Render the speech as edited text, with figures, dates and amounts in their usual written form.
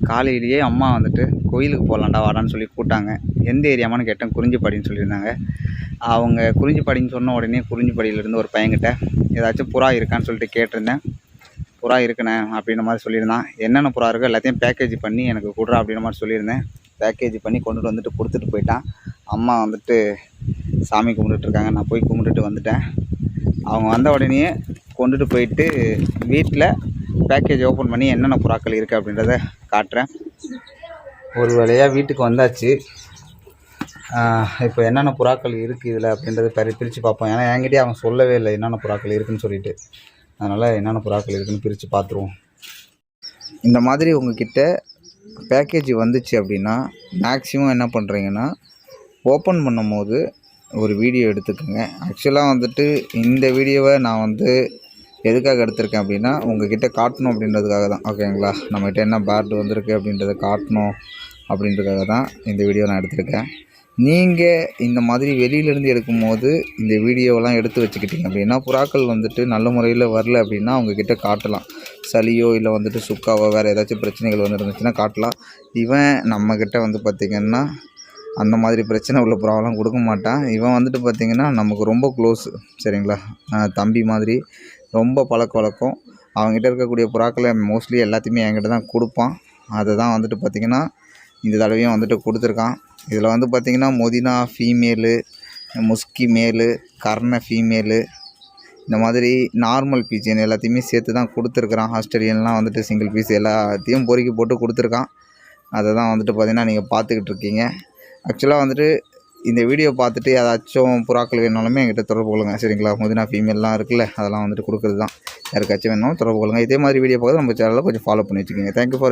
காலையிலேயே அம்மா வந்துட்டு கோயிலுக்கு போகலான்டா வாடான்னு சொல்லி கூப்பிட்டாங்க. எந்த ஏரியாமான்னு கேட்டேன். குறிஞ்சிப்பாடின்னு சொல்லியிருந்தாங்க. அவங்க குறிஞ்சிப்பாடின்னு சொன்ன உடனே குறிஞ்சிப்பாடியிலேருந்து ஒரு பையன்கிட்ட ஏதாச்சும் புறா இருக்கான்னு சொல்லிட்டு கேட்டிருந்தேன். புறா இருக்குண்ணே அப்படின்ற மாதிரி சொல்லியிருந்தான். என்னென்ன புறா இருக்கோ எல்லாத்தையும் பேக்கேஜ் பண்ணி எனக்கு கொடுறா அப்படின்ற மாதிரி சொல்லியிருந்தேன். பேக்கேஜ் பண்ணி கொண்டுட்டு வந்துட்டு கொடுத்துட்டு போயிட்டான். அம்மா வந்துட்டு சாமி கும்பிட்டுட்ருக்காங்க. நான் போய் கும்பிட்டுட்டு வந்துட்டேன். அவங்க வந்த உடனேயே கொண்டுட்டு போயிட்டு வீட்டில் பேக்கேஜ் ஓப்பன் பண்ணி என்னென்ன புறாக்கள் இருக்குது அப்படின்றத காட்டுறேன். ஒரு வேளையாக வீட்டுக்கு வந்தாச்சு. இப்போ என்னென்ன புறாக்கள் இருக்குது இதில் அப்படின்றத பிரித்து பார்ப்போம். ஏன்னா என்கிட்டயே அவன் சொல்லவே இல்லை என்னென்ன புறாக்கள் இருக்குதுன்னு சொல்லிட்டு. அதனால் என்னென்ன புறாக்கள் இருக்குதுன்னு பிரித்து பார்த்துருவோம். இந்த மாதிரி உங்கள்கிட்ட பேக்கேஜ் வந்துச்சு அப்படின்னா மேக்ஸிமம் என்ன பண்ணுறீங்கன்னா, ஓப்பன் பண்ணும்போது ஒரு வீடியோ எடுத்துக்கோங்க. ஆக்சுவலாக வந்துட்டு இந்த வீடியோவை நான் எதுக்காக எடுத்திருக்கேன் அப்படின்னா, உங்கள்கிட்ட காட்டணும் அப்படின்றதுக்காக தான். ஓகேங்களா? நம்மகிட்ட என்ன பேர்டு வந்திருக்கு அப்படின்றத காட்டணும் அப்படின்றதுக்காக தான் இந்த வீடியோ நான் எடுத்திருக்கேன். நீங்கள் இந்த மாதிரி வெளியிலேருந்து எடுக்கும்போது இந்த வீடியோவெல்லாம் எடுத்து வச்சுக்கிட்டிங்க அப்படின்னா, புறாக்கள் நல்ல முறையில் வரல அப்படின்னா அவங்கக்கிட்ட காட்டலாம். சளியோ இல்லை சுக்காவோ வேறு ஏதாச்சும் பிரச்சனைகள் இருந்துச்சுன்னா காட்டலாம். இவன் நம்மக்கிட்ட பார்த்திங்கன்னா அந்த மாதிரி பிரச்சனை உள்ள புறாவெல்லாம் கொடுக்க மாட்டான். இவன் பார்த்திங்கன்னா நமக்கு ரொம்ப க்ளோஸு. சரிங்களா? தம்பி மாதிரி ரொம்ப பழக்க வழக்கம். அவங்ககிட்ட இருக்கக்கூடிய புறாக்களை மோஸ்ட்லி எல்லாத்தையுமே என்கிட்ட தான் கொடுப்பான். அதை தான் பார்த்திங்கன்னா இந்த தடவையும் கொடுத்துருக்கான். இதில் பார்த்திங்கன்னா மொதினா ஃபீமேலு, முஸ்கி மேலு, கர்ண ஃபீமேலு, இந்த மாதிரி நார்மல் பீஜன் எல்லாத்தையுமே சேர்த்து தான் கொடுத்துருக்குறான். ஆஸ்திரேலியன்லாம் சிங்கிள் பீஸ் எல்லாத்தையும் பொறுக்கி போட்டு கொடுத்துருக்கான். அதை தான் பார்த்திங்கன்னா நீங்கள் பார்த்துக்கிட்டு இருக்கீங்க. ஆக்சுவலாக இந்த வீடியோ பார்த்துட்டு ஏதாச்சும் புறாக்கள் வேணுனாலுமே என்கிட்ட தொடர்பு கொள்ளுங்க. சரிங்களா? மொதினா ஃபீமேல்லாம் இருக்குல்ல, அதெல்லாம் கொடுக்குறது தான். யாருக்காச்சும் வேணுனாலும் தொடர்பு கொள்ளுங்கள். இதே மாதிரி வீடியோ பார்த்து நம்ம சேனலில் கொஞ்சம் ஃபாலோ பண்ணி வச்சுக்கோங்க. Thank you for